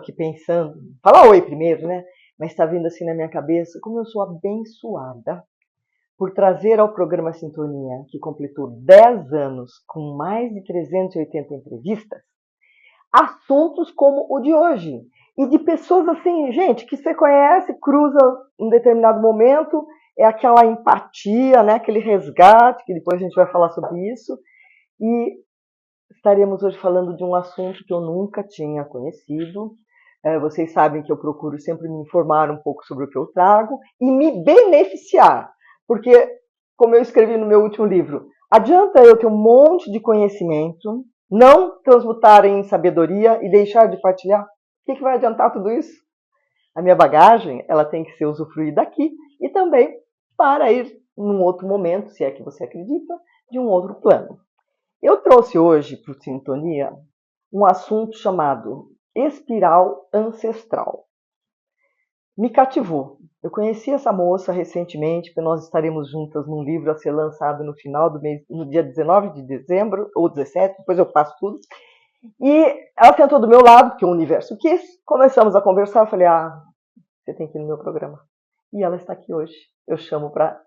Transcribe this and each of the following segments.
aqui pensando, fala oi primeiro, né? Mas está vindo assim na minha cabeça como eu sou abençoada por trazer ao programa Sintonia, que completou 10 anos com mais de 380 entrevistas, assuntos como o de hoje. E de pessoas assim, gente, que você conhece, cruza em determinado momento, é aquela empatia, né? Aquele resgate, que depois a gente vai falar sobre isso. E estaremos hoje falando de um assunto que eu nunca tinha conhecido. Vocês sabem que eu procuro sempre me informar um pouco sobre o que eu trago e me beneficiar. Porque, como eu escrevi no meu último livro, adianta eu ter um monte de conhecimento, não transmutar em sabedoria e deixar de partilhar? O que vai adiantar tudo isso? A minha bagagem, ela tem que ser usufruída aqui e também para ir num outro momento, se é que você acredita, de um outro plano. Eu trouxe hoje para o Sintonia um assunto chamado espiral ancestral. Me cativou. Eu conheci essa moça recentemente, porque nós estaremos juntas num livro a ser lançado no final do mês, no dia 19 de dezembro, ou 17, depois eu passo tudo. E ela sentou do meu lado, porque o universo quis. Começamos a conversar, eu falei, você tem que ir no meu programa. E ela está aqui hoje. Eu chamo para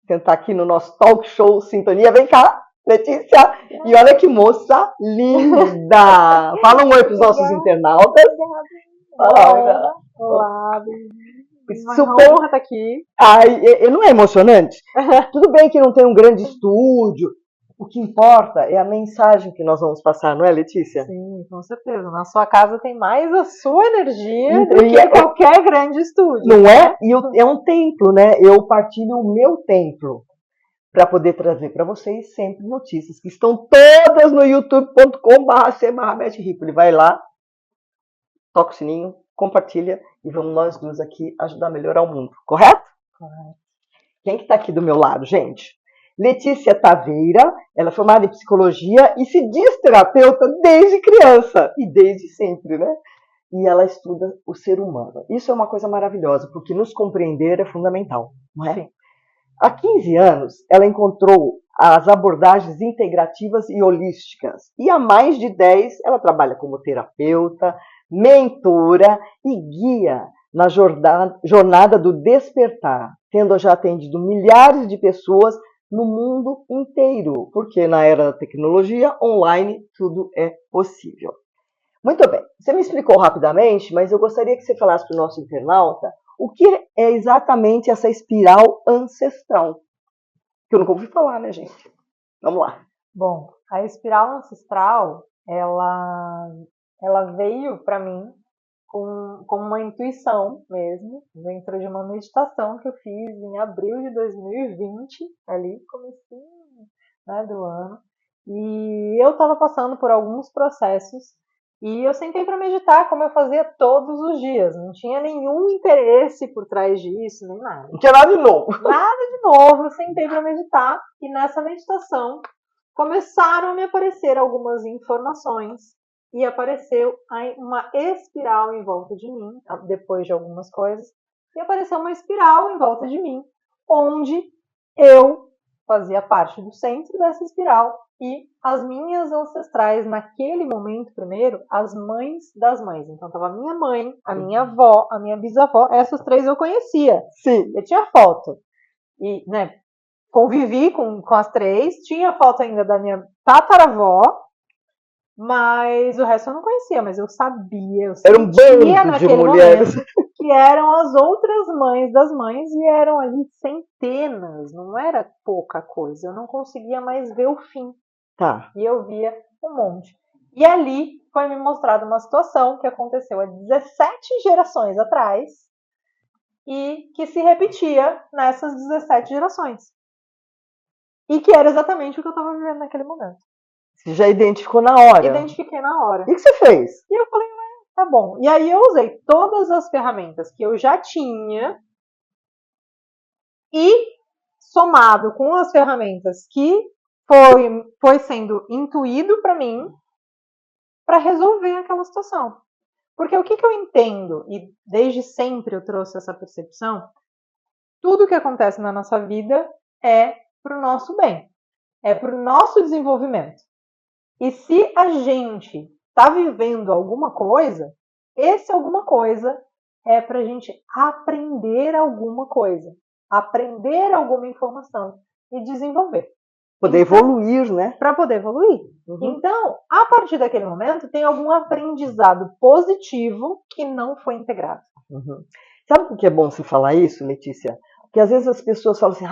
sentar aqui no nosso talk show Sintonia. Vem cá, Letícia. E olha que moça linda. Fala um oi para os nossos internautas. Olá. Olá. Uma honra estar aqui. Não é emocionante? Tudo bem que não tem um grande estúdio. O que importa é a mensagem que nós vamos passar, não é, Letícia? Sim, com certeza. Na sua casa tem mais a sua energia do que qualquer grande estúdio. Não é? E é um templo, né? Eu partilho o meu templo para poder trazer para vocês sempre notícias que estão todas no youtube.com/Ele vai lá, toca o sininho, compartilha e vamos nós duas aqui ajudar a melhorar o mundo, correto? Correto. Quem que está aqui do meu lado, gente? Letícia Taveira, ela é formada em psicologia e se diz terapeuta desde criança e desde sempre, né? E ela estuda o ser humano. Isso é uma coisa maravilhosa, porque nos compreender é fundamental, não é? Sim. Há 15 anos, ela encontrou as abordagens integrativas e holísticas. E há mais de 10, ela trabalha como terapeuta, mentora e guia na jornada do despertar, tendo já atendido milhares de pessoas no mundo inteiro, porque na era da tecnologia online tudo é possível. Muito bem, você me explicou rapidamente, mas eu gostaria que você falasse para o nosso internauta o que é exatamente essa espiral ancestral. Que eu nunca ouvi falar, né, gente? Vamos lá. Bom, a espiral ancestral, ela veio para mim como uma intuição mesmo, dentro de uma meditação que eu fiz em abril de 2020, ali, comecinho, né, do ano. E eu estava passando por alguns processos e eu sentei para meditar, como eu fazia todos os dias. Não tinha nenhum interesse por trás disso, nem nada. Não tinha nada de novo. Nada de novo. Eu sentei para meditar e nessa meditação começaram a me aparecer algumas informações e apareceu uma espiral em volta de mim, depois de algumas coisas, e apareceu uma espiral em volta de mim, onde eu fazia parte do centro dessa espiral e as minhas ancestrais naquele momento, primeiro, as mães das mães. Então estava a minha mãe, a minha avó, a minha bisavó, essas três eu conhecia. Sim. Eu tinha foto. E, né, convivi com as três, tinha foto ainda da minha tataravó, mas o resto eu não conhecia, mas eu sabia, eu era um bando de mulheres que eram as outras mães das mães e eram ali centenas, não era pouca coisa, eu não conseguia mais ver o fim. Tá. E eu via um monte. E ali foi me mostrada uma situação que aconteceu há 17 gerações atrás e que se repetia nessas 17 gerações. E que era exatamente o que eu estava vivendo naquele momento. Você já identificou na hora? Identifiquei na hora. E o que você fez? E eu falei, tá bom. E aí eu usei todas as ferramentas que eu já tinha e somado com as ferramentas que foi sendo intuído para mim para resolver aquela situação. Porque o que eu entendo, e desde sempre eu trouxe essa percepção, tudo que acontece na nossa vida é para o nosso bem, é para o nosso desenvolvimento. E se a gente está vivendo alguma coisa, esse alguma coisa é para a gente aprender alguma coisa, aprender alguma informação e desenvolver. Poder evoluir, né? Para poder evoluir. Então, a partir daquele momento, tem algum aprendizado positivo que não foi integrado. Sabe por que é bom você falar isso, Letícia? Porque às vezes as pessoas falam assim,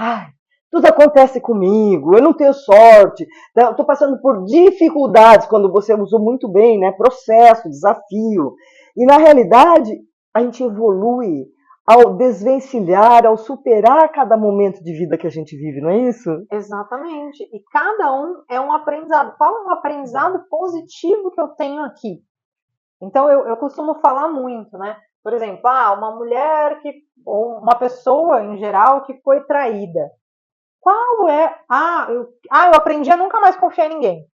tudo acontece comigo, eu não tenho sorte, eu estou passando por dificuldades, quando você usou muito bem, né? Processo, desafio. E na realidade, a gente evolui ao desvencilhar, ao superar cada momento de vida que a gente vive, não é isso? Exatamente. E cada um é um aprendizado. Qual é o aprendizado positivo que eu tenho aqui? Então, eu costumo falar muito, né? Por exemplo, uma mulher ou uma pessoa em geral que foi traída. Qual é... eu aprendi a nunca mais confiar em ninguém.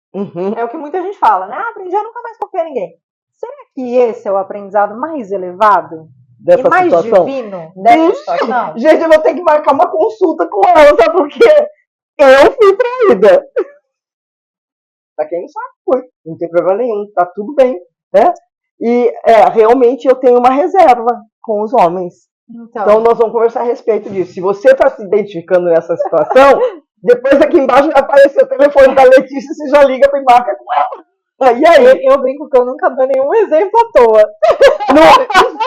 É o que muita gente fala, né? Aprendi a nunca mais confiar em ninguém. Será que esse é o aprendizado mais elevado? Dessa e mais situação? divino dessa situação? Gente, eu vou ter que marcar uma consulta com ela, sabe por quê? Eu fui traída. Pra quem não sabe, foi. Não tem problema nenhum, tá tudo bem, né? E realmente eu tenho uma reserva com os homens. Então nós vamos conversar a respeito disso. Se você está se identificando nessa situação, depois aqui embaixo vai aparecer o telefone da Letícia, você já liga e marca com ela. E aí? Eu brinco que eu nunca dou nenhum exemplo à toa.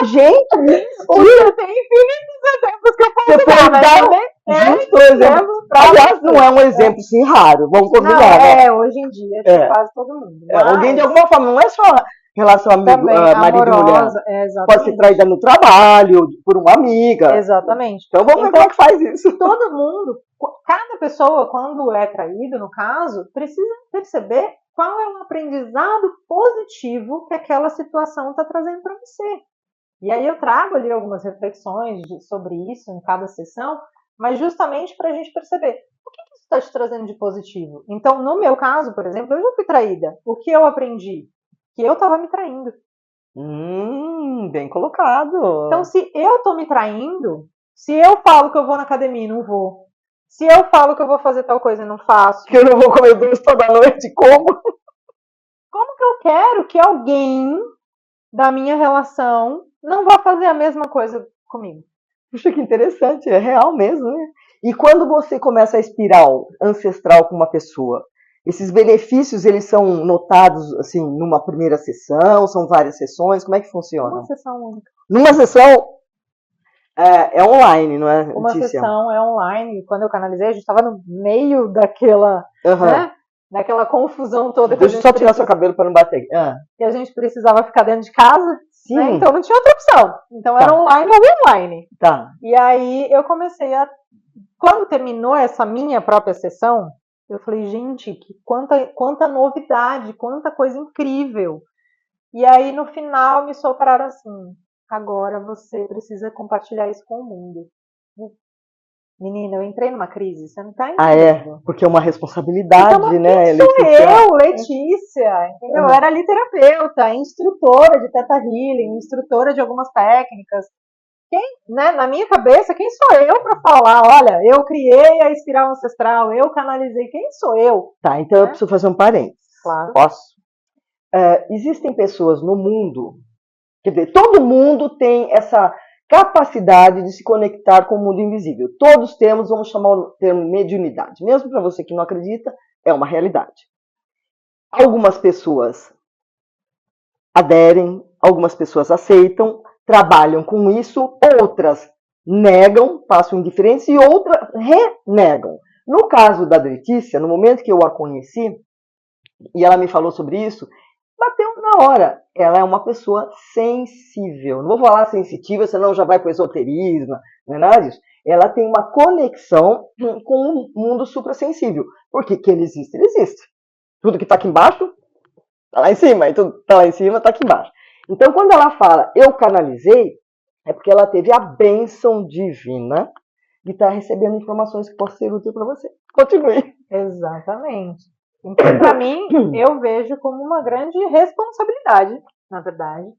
Gente, mentira! Tem infinitos exemplos que eu posso dar. Justo exemplo. Aliás, não é um exemplo assim raro, vamos combinar. Né? Hoje em dia, quase todo mundo. Alguém de alguma forma, não é só relação amigo, marido e mulher. Pode ser traída no trabalho, por uma amiga. Exatamente. Então vamos ver como é que faz isso. Todo mundo, cada pessoa, quando é traído, no caso, precisa perceber qual é o aprendizado positivo que aquela situação está trazendo para você. E aí eu trago ali algumas reflexões sobre isso em cada sessão, mas justamente para a gente perceber o que isso está te trazendo de positivo. Então, no meu caso, por exemplo, eu já fui traída. O que eu aprendi? Que eu estava me traindo. Bem colocado. Então, se eu estou me traindo, se eu falo que eu vou na academia e não vou, se eu falo que eu vou fazer tal coisa e não faço, que eu não vou comer doce toda noite, como que eu quero que alguém da minha relação não vá fazer a mesma coisa comigo? Puxa, que interessante, é real mesmo, né? E quando você começa a espiral ancestral com uma pessoa, esses benefícios, eles são notados, assim, numa primeira sessão, são várias sessões, como é que funciona? Uma sessão única. Numa sessão é online, não é, Letícia? Uma sessão é online, quando eu canalizei, a gente estava no meio daquela, né, daquela confusão toda. Deixa eu só tirar seu cabelo para não bater. Que a gente precisava ficar dentro de casa. Sim. Né? Então não tinha outra opção. Então era online ou online. Tá. E aí eu comecei a... Quando terminou essa minha própria sessão, eu falei, gente, quanta novidade, quanta coisa incrível. E aí no final me sopraram assim, agora você precisa compartilhar isso com o mundo. Menina, eu entrei numa crise, você não tá entendendo. Porque é uma responsabilidade, então, né, Letícia? Eu, Letícia, entendeu? Eu era terapeuta, instrutora de Theta Healing, instrutora de algumas técnicas. Né, na minha cabeça, quem sou eu para falar? Olha, eu criei a espiral ancestral, eu canalizei, quem sou eu? Tá, então eu preciso fazer um parênteses. Claro. Posso? Existem pessoas no mundo, quer dizer, todo mundo tem essa capacidade de se conectar com o mundo invisível. Todos temos, vamos chamar o termo mediunidade. Mesmo para você que não acredita, é uma realidade. Algumas pessoas aderem, algumas pessoas aceitam, trabalham com isso, outras negam, passam indiferentes e outras renegam. No caso da Letícia, no momento que eu a conheci, e ela me falou sobre isso, bateu na hora. Ela é uma pessoa sensível. Não vou falar sensitiva, senão já vai para o esoterismo, não é nada disso. Ela tem uma conexão com o mundo suprassensível. Porque que ele existe? Ele existe. Tudo que está aqui embaixo, está lá em cima. E tudo que está lá em cima, está aqui embaixo. Então, quando ela fala, eu canalizei, é porque ela teve a bênção divina de estar recebendo informações que possam ser úteis para você. Continue. Exatamente. Então, para mim, eu vejo como uma grande responsabilidade, na verdade.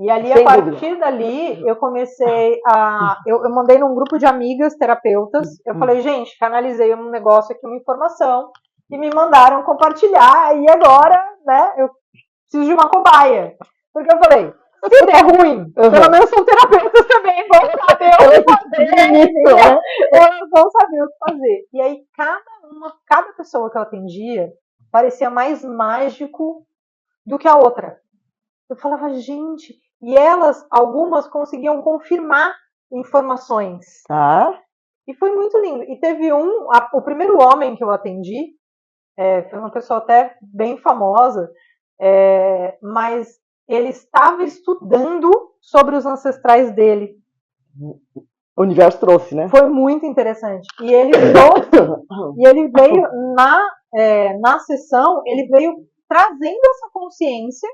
E ali, a partir dali, eu comecei a... Eu mandei num grupo de amigas terapeutas, eu falei, gente, canalizei um negócio aqui, uma informação, e me mandaram compartilhar, e agora, né, eu preciso de uma cobaia. Porque eu falei, Se der ruim, pelo menos são terapeutas também, vão saber o que fazer. Elas vão saber o que fazer. E aí, cada pessoa que eu atendia parecia mais mágico do que a outra. Eu falava, gente, e algumas conseguiam confirmar informações. Tá. E foi muito lindo. E teve o primeiro homem que eu atendi, foi uma pessoa até bem famosa, mas ele estava estudando sobre os ancestrais dele. O universo trouxe, né? Foi muito interessante. E ele veio na sessão, ele veio trazendo essa consciência.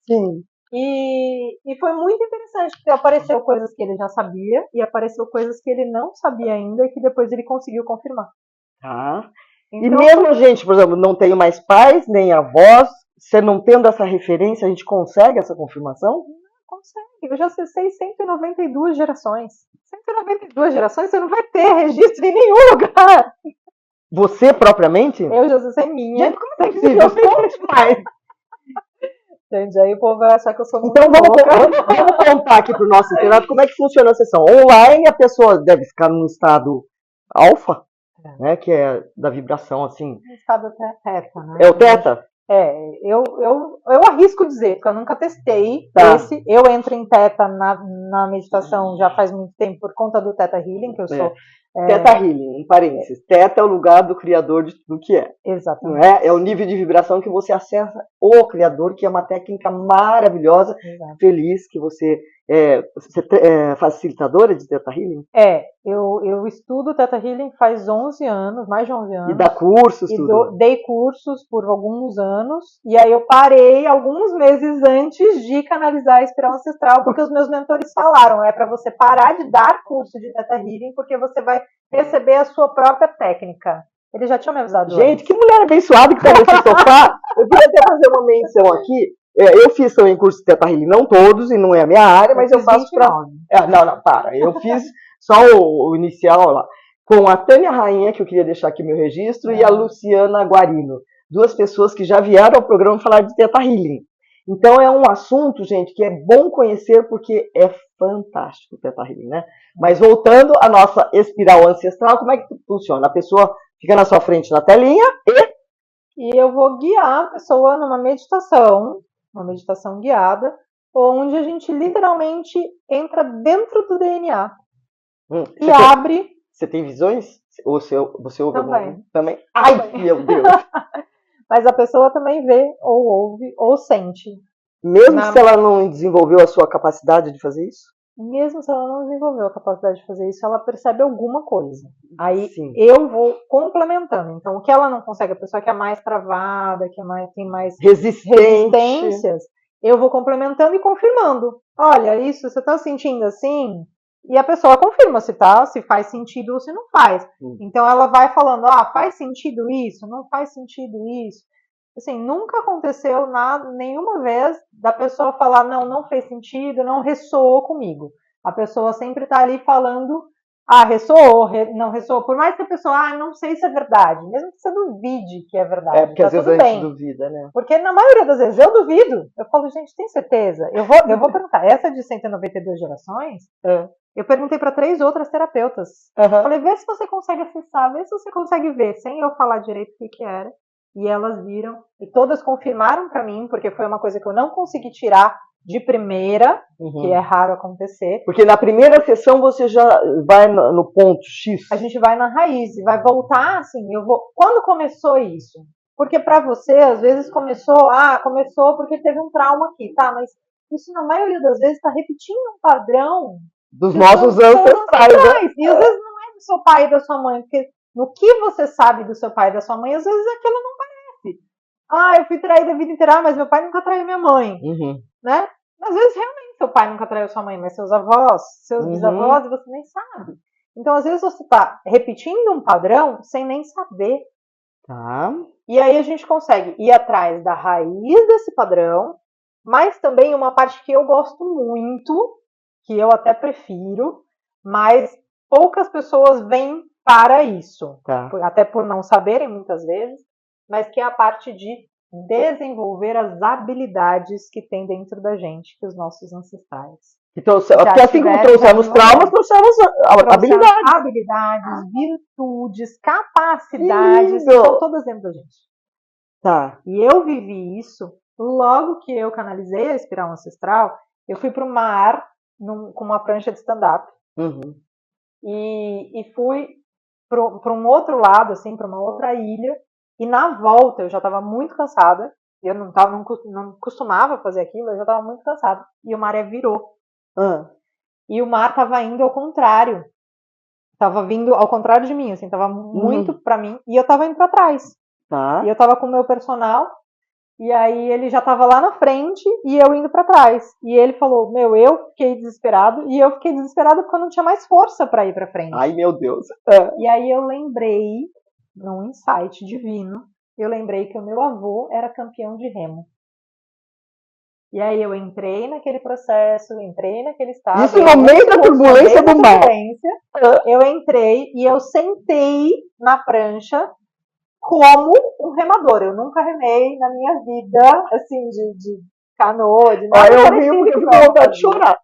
Sim. E foi muito interessante, porque apareceu coisas que ele já sabia e apareceu coisas que ele não sabia ainda e que depois ele conseguiu confirmar. Tá. Então, e mesmo a gente, por exemplo, não tenho mais pais, nem avós, você não tendo essa referência, a gente consegue essa confirmação? Consegue. Eu já acessei 192 gerações. 192 gerações você não vai ter registro em nenhum lugar. Você propriamente? Eu já acessei minha. Gente, como é possível? Conte mais. Gente, aí o povo vai achar que eu sou muito Então vamos contar aqui para o nosso internato como é que funciona a sessão. Online a pessoa deve ficar num estado alfa, né, que é da vibração assim. Um estado até teta, né? É o teta? Eu arrisco dizer, porque eu nunca testei esse. Eu entro em teta na meditação já faz muito tempo por conta do Theta Healing, que eu sou. Theta Healing, em parênteses. Theta é o lugar do Criador de tudo que é. Exatamente. Não é? É o nível de vibração que você acessa o Criador, que é uma técnica maravilhosa. Exato. Feliz que você é facilitadora de Theta Healing? Eu estudo Theta Healing faz 11 anos, mais de 11 anos. E dá cursos, tudo? Dei cursos por alguns anos, e aí eu parei alguns meses antes de canalizar a espiral ancestral, porque os meus mentores falaram, para você parar de dar curso de Theta Healing, porque você vai receber a sua própria técnica. Eles já tinham me avisado. Gente, que mulher abençoada que tá nesse sofá. Eu queria até fazer uma menção aqui. Eu fiz também curso de Theta Healing, não todos, e não é a minha área, mas eu faço para... Não, para. Eu fiz só o inicial lá. Com a Tânia Rainha, que eu queria deixar aqui meu registro, e a Luciana Guarino. 2 pessoas que já vieram ao programa falar de Theta Healing. Então é um assunto, gente, que é bom conhecer porque é fantástico o Theta Healing, né? Mas voltando à nossa espiral ancestral, como é que funciona? A pessoa fica na sua frente na telinha e eu vou guiar a pessoa numa meditação, uma meditação guiada, onde a gente literalmente entra dentro do DNA e abre. Você tem visões? Ou você ouve também? Ai, meu Deus! Mas a pessoa também vê, ou ouve, ou sente. Mesmo se ela não desenvolveu a sua capacidade de fazer isso? Mesmo se ela não desenvolveu a capacidade de fazer isso, ela percebe alguma coisa. Aí eu vou complementando. Então, o que ela não consegue, a pessoa que é mais travada, que tem mais resistências, eu vou complementando e confirmando. Olha, isso você está sentindo assim? E a pessoa confirma se faz sentido ou se não faz. Então ela vai falando, faz sentido isso? Não faz sentido isso? Assim, nunca aconteceu nada, nenhuma vez da pessoa falar, não fez sentido, não ressoou comigo. A pessoa sempre está ali falando, ressoou, não ressoou. Por mais que a pessoa, não sei se é verdade, mesmo que você duvide que é verdade. Porque às vezes a gente duvida, né? Porque na maioria das vezes eu duvido. Eu falo, gente, tem certeza? Eu vou perguntar, essa de 192 gerações, eu perguntei para 3 outras terapeutas. Falei, vê se você consegue acessar, vê se você consegue ver, sem eu falar direito o que era. E elas viram, e todas confirmaram para mim, porque foi uma coisa que eu não consegui tirar de primeira, que é raro acontecer. Porque na primeira sessão você já vai no ponto X. A gente vai na raiz, vai voltar assim, quando começou isso? Porque para você, às vezes começou porque teve um trauma aqui, tá? Mas isso na maioria das vezes está repetindo um padrão dos nossos ancestrais. Né? E às vezes não é do seu pai e da sua mãe, porque no que você sabe do seu pai e da sua mãe, às vezes aquilo não parece. Eu fui traída a vida inteira, mas meu pai nunca traiu minha mãe. Né? Às vezes realmente seu pai nunca traiu sua mãe, mas seus avós, seus bisavós, você nem sabe. Então às vezes você está repetindo um padrão sem nem saber. E aí a gente consegue ir atrás da raiz desse padrão, mas também uma parte que eu gosto muito, que eu até prefiro, mas poucas pessoas vêm para isso. Até por não saberem muitas vezes, mas que é a parte de desenvolver as habilidades que tem dentro da gente, que os nossos ancestrais. Então, porque assim como trouxemos traumas, trouxemos habilidades. Habilidades, virtudes, capacidades, que estão todas dentro da gente. Tá. E eu vivi isso logo que eu canalizei a espiral ancestral. Eu fui para o mar com uma prancha de stand-up. Uhum. E fui para um outro lado, assim, para uma outra ilha. E na volta eu já estava muito cansada. Eu não costumava fazer aquilo, eu já estava muito cansada. E o maré virou. E o mar estava indo ao contrário. Estava vindo ao contrário de mim, assim, estava muito para mim. E eu estava indo para trás. Tá. E eu estava com o meu personal. E aí ele já estava lá na frente e eu indo para trás. E ele falou, eu fiquei desesperado. E eu fiquei desesperada porque eu não tinha mais força para ir para frente. Ai, meu Deus. E aí eu lembrei, num insight divino, eu lembrei que o meu avô era campeão de remo. E aí eu entrei naquele processo, entrei naquele estado. Isso no meio da turbulência do mar. Eu entrei e eu sentei na prancha como um remador. Eu nunca remei na minha vida, assim, de canoa, de nada. Eu vi porque eu fico com vontade de chorar.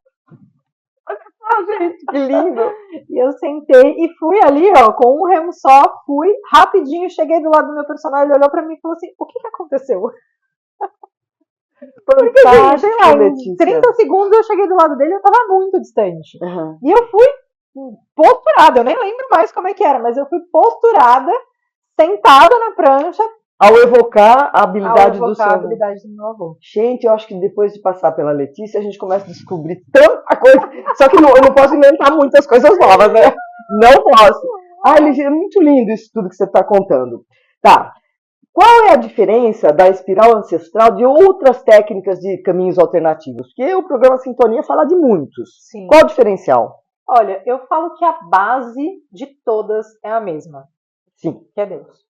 Gente, que lindo. E eu sentei e fui ali, com um remo só, fui rapidinho, cheguei do lado do meu personagem, ele olhou pra mim e falou assim, o que aconteceu? Porque, sei lá, em 30 segundos eu cheguei do lado dele e eu tava muito distante. E eu fui posturada, eu nem lembro mais como é que era, mas eu fui posturada, sentada na prancha. Ao evocar a habilidade do seu habilidade do meu avô. Gente, eu acho que depois de passar pela Letícia, a gente começa a descobrir tanta coisa. Só que eu não posso inventar muitas coisas novas, né? Não posso. Ligia, é muito lindo isso tudo que você está contando. Tá. Qual é a diferença da espiral ancestral de outras técnicas de caminhos alternativos? Porque o programa Sintonia fala de muitos. Sim. Qual a diferencial? Olha, eu falo que a base de todas é a mesma. Sim. Que é Deus.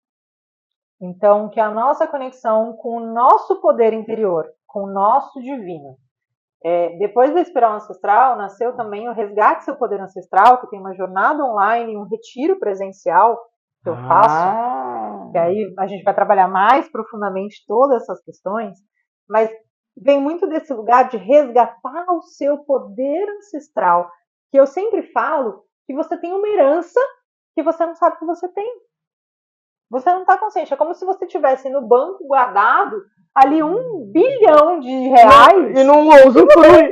Então, que a nossa conexão com o nosso poder interior, com o nosso divino. Depois da espiral ancestral, nasceu também o Resgate Seu Poder Ancestral, que tem uma jornada online, um retiro presencial que eu faço. Que aí a gente vai trabalhar mais profundamente todas essas questões. Mas vem muito desse lugar de resgatar o seu poder ancestral. Que eu sempre falo que você tem uma herança que você não sabe que você tem. Você não está consciente. É como se você tivesse no banco guardado ali R$1 bilhão e não usufrui.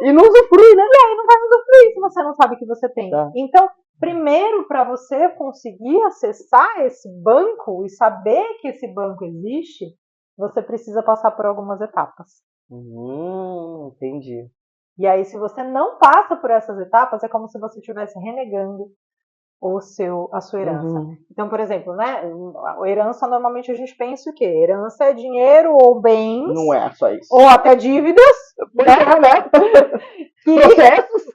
E não usufrui, né? E aí não vai usufruir se você não sabe que você tem. Tá. Então, primeiro, para você conseguir acessar esse banco e saber que esse banco existe, você precisa passar por algumas etapas. Entendi. E aí, se você não passa por essas etapas, é como se você estivesse renegando a sua herança. Então, por exemplo, né? A herança, normalmente a gente pensa o quê? Herança é dinheiro ou bens. Não é só isso. Ou até dívidas. Processos.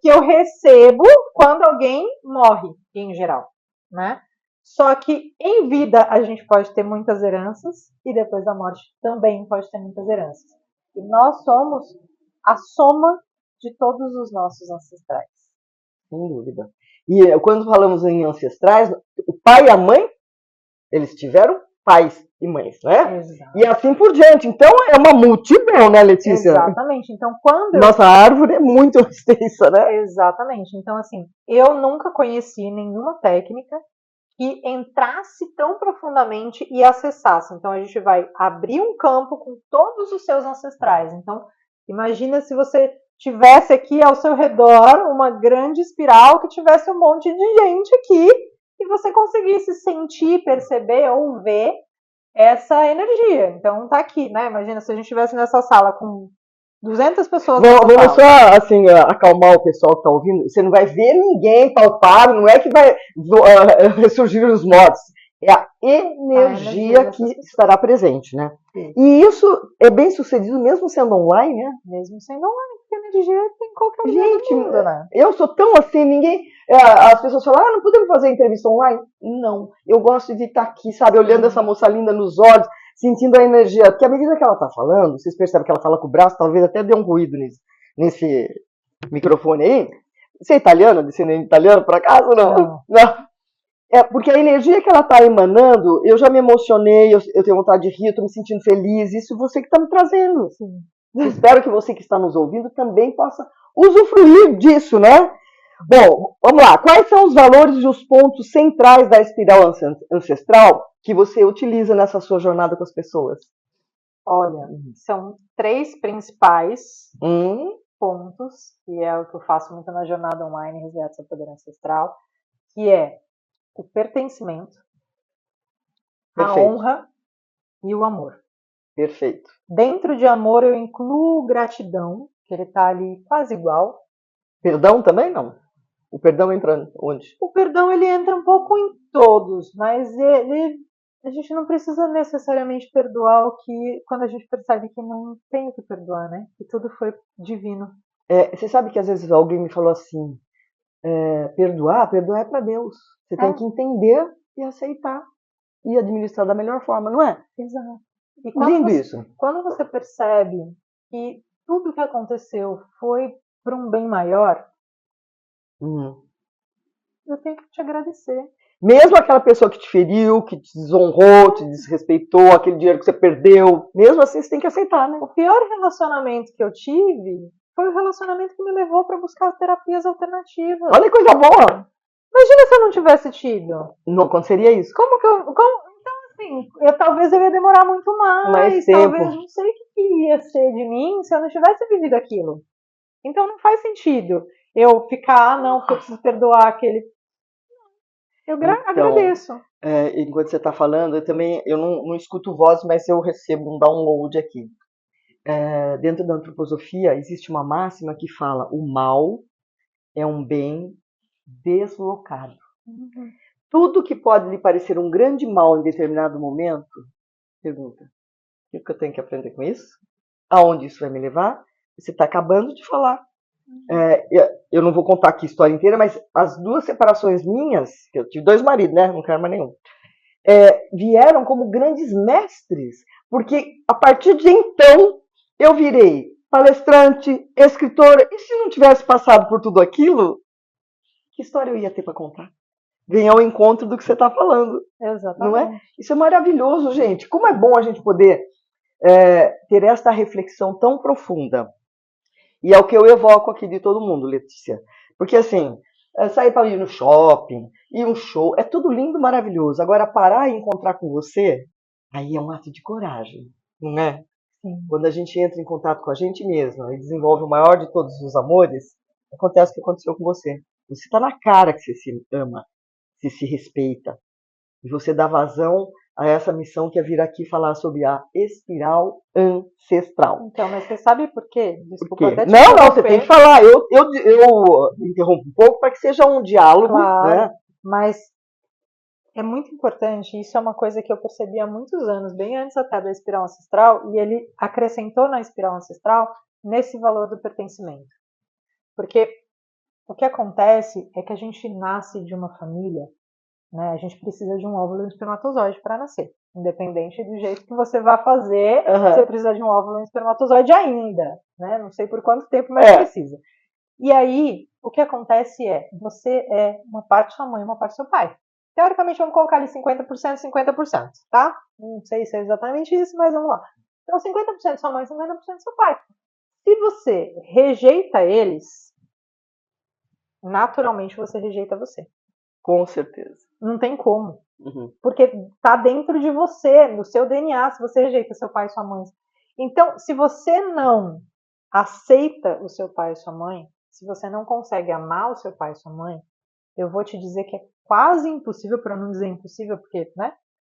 Que eu recebo quando alguém morre, em geral. Né? Só que em vida a gente pode ter muitas heranças e depois da morte também pode ter muitas heranças. E nós somos a soma de todos os nossos ancestrais. Sem dúvida. E quando falamos em ancestrais, o pai e a mãe, eles tiveram pais e mães, né? Exato. E assim por diante. Então é uma multidão, né, Letícia? Exatamente. Então, nossa árvore é muito extensa, né? Exatamente. Então, assim, eu nunca conheci nenhuma técnica que entrasse tão profundamente e acessasse. Então, a gente vai abrir um campo com todos os seus ancestrais. Então, imagina se você tivesse aqui ao seu redor uma grande espiral que tivesse um monte de gente aqui e você conseguisse sentir, perceber ou ver essa energia. Então tá aqui, né? Imagina se a gente estivesse nessa sala com 200 pessoas. Vamos só assim, acalmar o pessoal que está ouvindo. Você não vai ver ninguém palpável, não é que vai ressurgir os mortos. É a energia que estará presente, né? Sim. E isso é bem sucedido mesmo sendo online, né? Mesmo sendo online, porque a energia tem qualquer lugar do mundo, né? Eu sou tão assim, ninguém... As pessoas falam, não podemos fazer entrevista online? Não, eu gosto de estar aqui, sabe, olhando essa moça linda nos olhos, sentindo a energia. Porque à medida que ela está falando, vocês percebem que ela fala com o braço, talvez até dê um ruído nesse microfone aí. Você é italiana, descendente italiano, por acaso? Não. Porque a energia que ela está emanando, eu já me emocionei, eu tenho vontade de rir, eu estou me sentindo feliz, isso você que está me trazendo. Sim. Espero que você que está nos ouvindo também possa usufruir disso, né? Bom, vamos lá. Quais são os valores e os pontos centrais da espiral ancestral que você utiliza nessa sua jornada com as pessoas? Olha, são 3 principais pontos, que é o que eu faço muito na jornada online Resgate Seu Poder Ancestral, que é o pertencimento, Perfeito. a honra e o amor. Perfeito. Dentro de amor eu incluo gratidão, que ele está ali quase igual. Perdão também não? O perdão entra onde? O perdão ele entra um pouco em todos, mas a gente não precisa necessariamente perdoar o que quando a gente percebe que não tem o que perdoar, né? Que tudo foi divino. Você sabe que às vezes alguém me falou assim, perdoar é para Deus. Você tem que entender e aceitar e administrar da melhor forma, não é? Exato. E isso. Quando você percebe que tudo que aconteceu foi para um bem maior, eu tenho que te agradecer. Mesmo aquela pessoa que te feriu, que te desonrou, te desrespeitou, aquele dinheiro que você perdeu, mesmo assim você tem que aceitar, né? O pior relacionamento que eu tive foi o relacionamento que me levou para buscar terapias alternativas. Olha que coisa boa! Imagina se eu não tivesse tido. Não aconteceria isso. Então, assim, talvez eu ia demorar muito mais tempo. Talvez, não sei o que ia ser de mim se eu não tivesse vivido aquilo. Então não faz sentido eu ficar, não, porque eu preciso perdoar aquele. Eu agradeço. Enquanto você está falando, eu não escuto voz, mas eu recebo um download aqui. Dentro da antroposofia existe uma máxima que fala: o mal é um bem deslocado. Tudo que pode lhe parecer um grande mal em determinado momento, pergunta: o que eu tenho que aprender com isso? Aonde isso vai me levar? Você está acabando de falar. Eu não vou contar aqui a história inteira, mas as 2 separações minhas, que eu tive 2 maridos, né? Não quero mais nenhum. Vieram como grandes mestres, porque a partir de então eu virei palestrante, escritora, e se não tivesse passado por tudo aquilo, que história eu ia ter para contar? Vem ao encontro do que você está falando. Exatamente. Não é? Isso é maravilhoso, gente. Como é bom a gente poder ter esta reflexão tão profunda. E é o que eu evoco aqui de todo mundo, Letícia. Porque assim, sair para ir no shopping, ir um show, é tudo lindo, maravilhoso. Agora, parar e encontrar com você, aí é um ato de coragem, não é? Sim. Quando a gente entra em contato com a gente mesma e desenvolve o maior de todos os amores, acontece o que aconteceu com você. Você está na cara que você se ama, você se respeita. E você dá vazão a essa missão que é vir aqui falar sobre a espiral ancestral. Então, mas você sabe por quê? Desculpa, até te não, você tem que falar. Eu interrompo um pouco para que seja um diálogo, claro, né? Mas é muito importante, isso é uma coisa que eu percebi há muitos anos, bem antes até da espiral ancestral, e ele acrescentou na espiral ancestral nesse valor do pertencimento. Porque o que acontece é que a gente nasce de uma família, né? A gente precisa de um óvulo e um espermatozoide para nascer. Independente do jeito que você vá fazer, você precisa de um óvulo e um espermatozoide ainda, né? Não sei por quanto tempo, mas precisa. E aí, o que acontece é, você é uma parte sua mãe, uma parte seu pai. Teoricamente, vamos colocar ali 50%, 50%, tá? Não sei se é exatamente isso, mas vamos lá. Então, 50% sua mãe, 50% seu pai. Se você rejeita eles, naturalmente você rejeita você. Com certeza. Não tem como. Porque tá dentro de você, no seu DNA, se você rejeita seu pai e sua mãe. Então, se você não aceita o seu pai e sua mãe, se você não consegue amar o seu pai e sua mãe, eu vou te dizer que é quase impossível, para não dizer impossível, porque, né?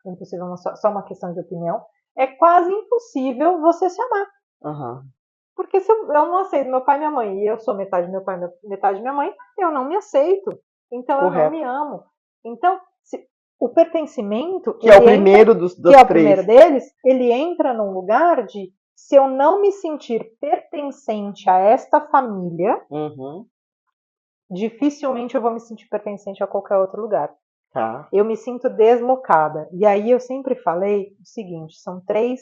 Impossível é só uma questão de opinião. É quase impossível você se amar. Porque se eu não aceito meu pai e minha mãe, e eu sou metade meu pai e metade minha mãe, eu não me aceito. Então eu não me amo. Então, o pertencimento, que é o primeiro dos que é o primeiro deles, ele entra num lugar de, se eu não me sentir pertencente a esta família, dificilmente eu vou me sentir pertencente a qualquer outro lugar. Tá. Eu me sinto deslocada. E aí eu sempre falei o seguinte, são 3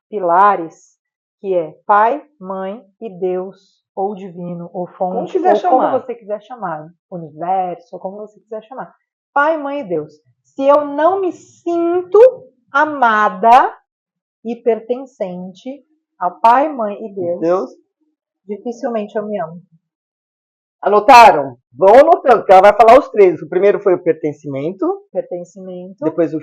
pilares, que é pai, mãe e Deus, ou divino, ou fonte, ou como você quiser chamar, universo, ou como você quiser chamar. pai, mãe e Deus. Se eu não me sinto amada e pertencente ao pai, mãe e Deus, dificilmente eu me amo. Anotaram? Vão anotando, porque ela vai falar os três. O primeiro foi o pertencimento. Pertencimento, Depois o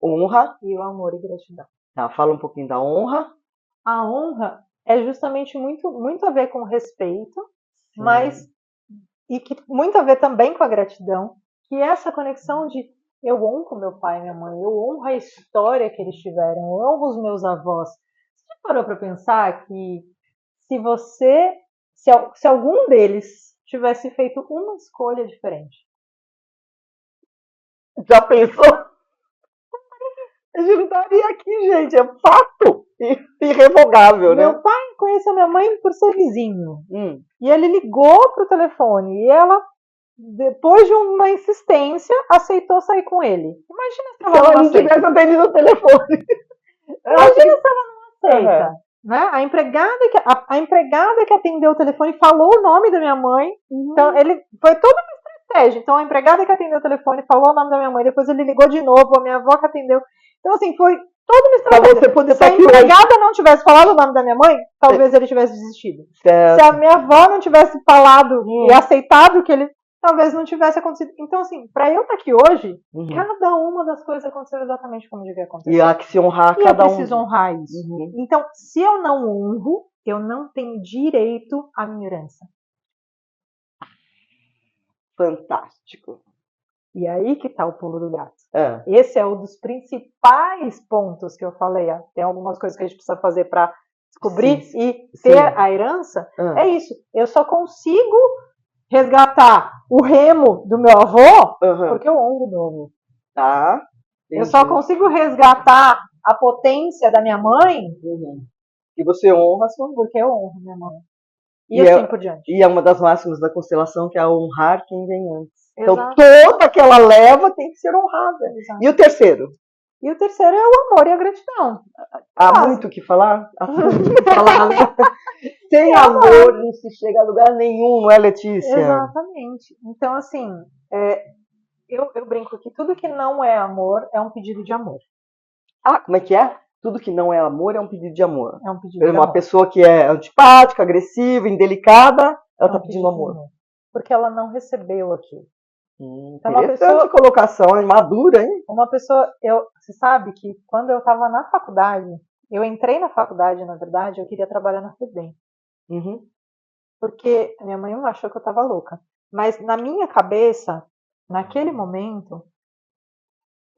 honra e o amor e gratidão. Tá, fala um pouquinho da honra. A honra é justamente muito a ver com respeito, mas e que muito a ver também com a gratidão, que é essa conexão de eu honro meu pai e minha mãe, eu honro a história que eles tiveram, eu honro os meus avós. Você já parou para pensar que se algum deles tivesse feito uma escolha diferente? Já pensou? A gente não estaria aqui, gente. É fato irrevogável, né? Meu pai conheceu minha mãe por ser vizinho. E ele ligou pro telefone e ela, depois de uma insistência, aceitou sair com ele. Imagina se ela não tivesse atendido o telefone. Imagina se ela não aceita. Né? A empregada que atendeu o telefone falou o nome da minha mãe. Então, foi toda uma estratégia. Então, a empregada que atendeu o telefone falou o nome da minha mãe. Depois ele ligou de novo, a minha avó que atendeu. Então, assim, foi toda uma estratégia. Você poder se a empregada não tivesse falado o nome da minha mãe, talvez ele tivesse desistido. Certo. Se a minha avó não tivesse falado e aceitado que ele... talvez não tivesse acontecido. Então, assim, para eu estar aqui hoje, cada uma das coisas aconteceu exatamente como devia acontecer. E há que se honrar cada um. Eu preciso honrar isso. Então, se eu não honro, eu não tenho direito à minha herança. Fantástico. E aí que está o pulo do gato. Esse é um dos principais pontos que eu falei. Tem algumas coisas que a gente precisa fazer para descobrir e ter a herança. É isso. Eu só consigo resgatar o remo do meu avô porque eu honro o meu avô. Tá. Eu só consigo resgatar a potência da minha mãe e você honra a sua mãe. Porque eu honro minha mãe. E assim por diante. E é uma das máximas da constelação que é honrar quem vem antes. Exato. Então toda aquela leva tem que ser honrada. Exato. E o terceiro? E o terceiro é o amor e a gratidão. Há muito o que falar? Sem amor não se chega a lugar nenhum, não é, Letícia? Exatamente. Então, assim, eu brinco que tudo que não é amor é um pedido de amor. Como é que é? Tudo que não é amor é um pedido de amor. É um pedido de amor. Uma pessoa que é antipática, agressiva, indelicada, ela está pedindo amor. Porque ela não recebeu aquilo. Interessante colocação, é madura, hein? Uma pessoa, você sabe que quando eu estava na faculdade, eu entrei na faculdade, na verdade, eu queria trabalhar na FEBEM. Porque a minha mãe achou que eu estava louca. Mas na minha cabeça, naquele momento,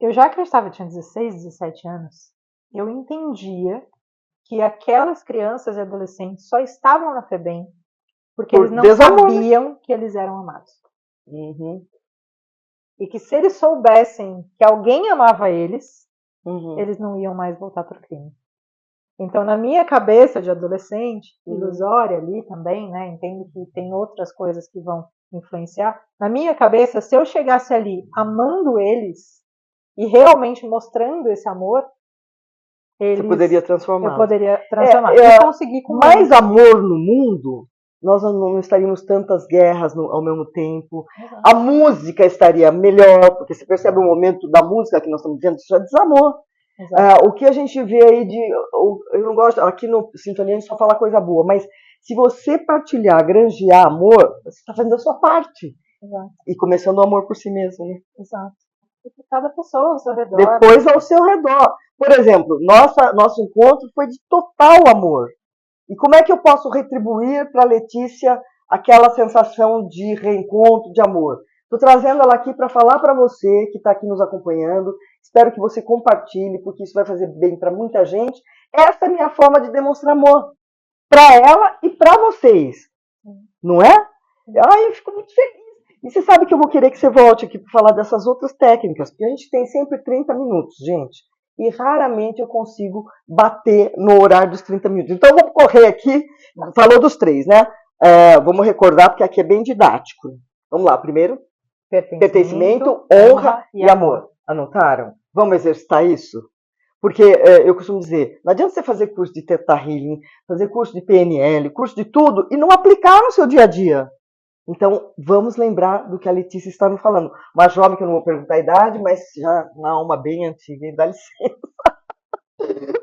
eu já acreditava, eu tinha 16, 17 anos, eu entendia que aquelas crianças e adolescentes só estavam na FEBEM porque eles não sabiam que eles eram amados. E que se eles soubessem que alguém amava eles, eles não iam mais voltar para o crime. Então, na minha cabeça de adolescente, ilusória ali também, né? Entendo que tem outras coisas que vão influenciar. Na minha cabeça, se eu chegasse ali amando eles e realmente mostrando esse amor, você poderia transformar. Eu poderia transformar. E conseguir com mais amor no mundo, nós não estaríamos tantas guerras ao mesmo tempo. A música estaria melhor, porque você percebe o momento da música que nós estamos vivendo, isso é desamor. O que a gente vê aí eu não gosto, aqui no Sintonia a gente só fala coisa boa, mas se você partilhar, granjear amor, você está fazendo a sua parte. E começando o amor por si mesmo, né? Exato. E por cada pessoa ao seu redor. Depois ao seu redor. Por exemplo, nosso encontro foi de total amor. E como é que eu posso retribuir para a Letícia aquela sensação de reencontro, de amor? Estou trazendo ela aqui para falar para você que está aqui nos acompanhando. Espero que você compartilhe, porque isso vai fazer bem para muita gente. Essa é a minha forma de demonstrar amor para ela e para vocês. Não é? Eu fico muito feliz. E você sabe que eu vou querer que você volte aqui para falar dessas outras técnicas, porque a gente tem sempre 30 minutos, gente. E raramente eu consigo bater no horário dos 30 minutos. Então, eu vou correr aqui. Falou dos três, né? Vamos recordar, porque aqui é bem didático. Vamos lá. Primeiro, pertencimento, honra e amor. Anotaram? Vamos exercitar isso? Porque eu costumo dizer, não adianta você fazer curso de Theta Healing, fazer curso de PNL, curso de tudo, e não aplicar no seu dia a dia. Então, vamos lembrar do que a Letícia está nos falando. Uma jovem que eu não vou perguntar a idade, mas já uma alma bem antiga, dá licença.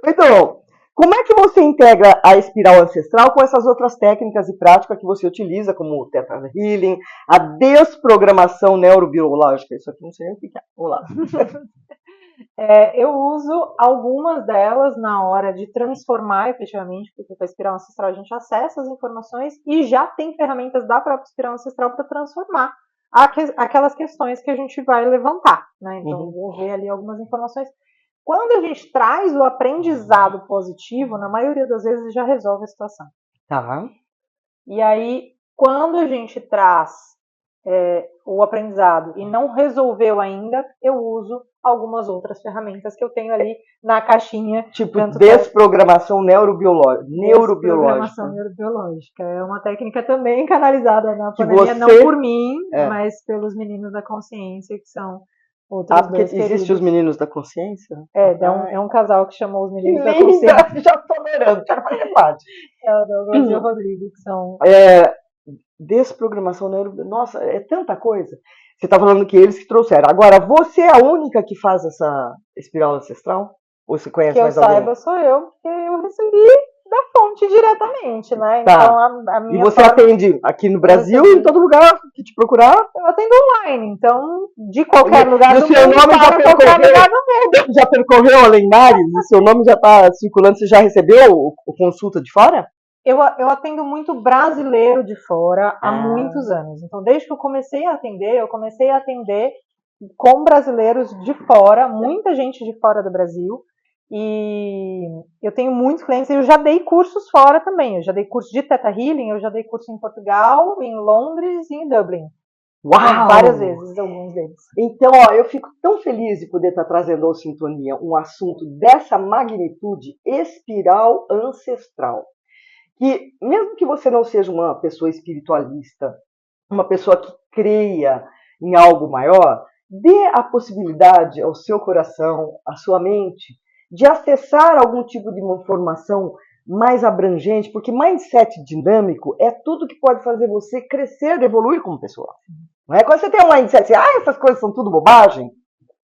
Muito bom. Como é que você integra a espiral ancestral com essas outras técnicas e práticas que você utiliza, como o Theta Healing, a desprogramação neurobiológica? Isso aqui não sei nem o que é. Vamos lá. Eu uso algumas delas na hora de transformar efetivamente, porque com a espiral ancestral a gente acessa as informações e já tem ferramentas da própria espiral ancestral para transformar aquelas questões que a gente vai levantar, né? Então, vou ver ali algumas informações. Quando a gente traz o aprendizado positivo, na maioria das vezes já resolve a situação. Tá. E aí, quando a gente traz o aprendizado e não resolveu ainda, eu uso algumas outras ferramentas que eu tenho ali na caixinha. Tipo desprogramação neurobiológica. Desprogramação neurobiológica. É uma técnica também canalizada na pandemia, não por mim, mas pelos meninos da consciência, que são outros porque existem os meninos da consciência? É um casal que chamou os meninos da consciência. Já estou adorando, quero fazer parte. É o Douglas e o Rodrigo, que são... Desprogramação neurobiológica. Nossa, é tanta coisa. Você está falando que eles que trouxeram. Agora, você é a única que faz essa espiral ancestral? Ou você conhece mais alguém? Que eu saiba, sou eu, porque eu recebi da fonte diretamente, né? Tá. Então, a minha e você atende aqui no Brasil e em todo lugar que te procurar? Eu atendo online, então, de qualquer lugar do mundo, já percorreu além mares? O seu nome já está circulando? Você já recebeu o consulta de fora? Eu atendo muito brasileiro de fora há muitos anos. Então, desde que eu comecei a atender com brasileiros de fora, muita gente de fora do Brasil. E eu tenho muitos clientes, eu já dei cursos fora também. Eu já dei curso de Theta Healing, eu já dei curso em Portugal, em Londres e em Dublin. Uau! Várias vezes, alguns deles. Então, eu fico tão feliz de poder estar trazendo ao Sintonia um assunto dessa magnitude, espiral ancestral. Que mesmo que você não seja uma pessoa espiritualista, uma pessoa que creia em algo maior, dê a possibilidade ao seu coração, à sua mente, de acessar algum tipo de informação mais abrangente, porque mindset dinâmico é tudo que pode fazer você crescer, evoluir como pessoa. Não é? Quando você tem um mindset assim, essas coisas são tudo bobagem,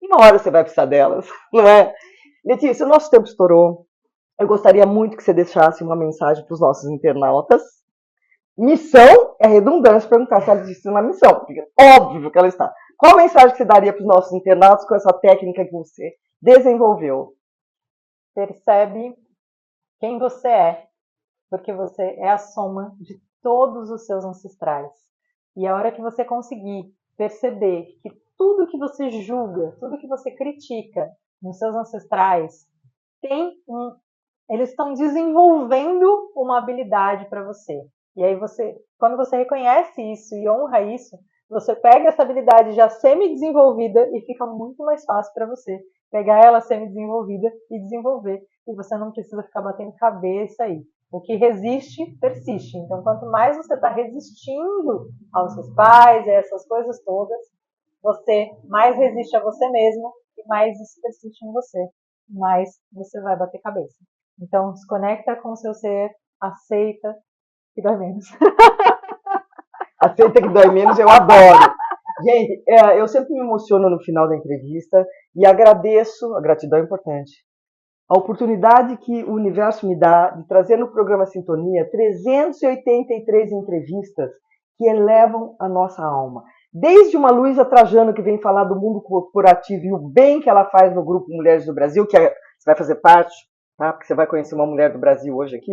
uma hora você vai precisar delas, não é? Letícia, o nosso tempo estourou. Eu gostaria muito que você deixasse uma mensagem para os nossos internautas. Missão é redundância perguntar se ela existe na missão, porque é óbvio que ela está. Qual mensagem que você daria para os nossos internautas com essa técnica que você desenvolveu? Percebe quem você é, porque você é a soma de todos os seus ancestrais. E a hora que você conseguir perceber que tudo que você julga, tudo que você critica nos seus ancestrais, eles estão desenvolvendo uma habilidade para você. E aí quando você reconhece isso e honra isso, você pega essa habilidade já semi-desenvolvida e fica muito mais fácil para você pegar ela semi-desenvolvida e desenvolver. E você não precisa ficar batendo cabeça aí. O que resiste, persiste. Então, quanto mais você está resistindo aos seus pais, a essas coisas todas, você mais resiste a você mesmo e mais isso persiste em você. Mais você vai bater cabeça. Então, se conecta com o seu ser, aceita que dói menos. Aceita que dói menos, eu adoro. Gente, eu sempre me emociono no final da entrevista e agradeço, a gratidão é importante, a oportunidade que o universo me dá de trazer no programa Sintonia 383 entrevistas que elevam a nossa alma. Desde uma Luísa Trajano, que vem falar do mundo corporativo e o bem que ela faz no Grupo Mulheres do Brasil, que você vai fazer parte, tá? Porque você vai conhecer uma mulher do Brasil hoje aqui.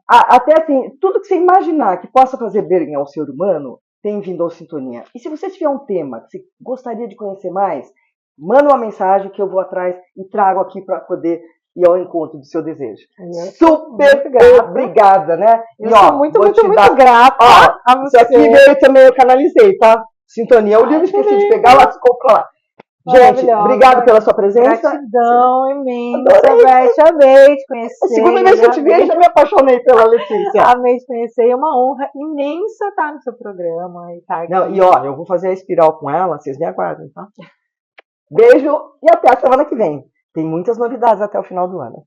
Até assim, tudo que você imaginar que possa fazer bem ao ser humano, tem vindo ao Sintonia. E se você tiver um tema que você gostaria de conhecer mais, manda uma mensagem que eu vou atrás e trago aqui para poder ir ao encontro do seu desejo. Super obrigada, né? Eu sou muito grata. Isso aqui veio também, eu canalizei, tá? Sintonia. O livro esqueci de pegar, lá ficou lá. Gente, obrigado pela sua presença. Gratidão imensa, Beth. Amei te conhecer. A segunda vez que eu te vi, já me apaixonei pela Letícia. Amei te conhecer. É uma honra imensa estar no seu programa. Eu vou fazer a espiral com ela, vocês me aguardem, tá? Beijo e até a semana que vem. Tem muitas novidades até o final do ano.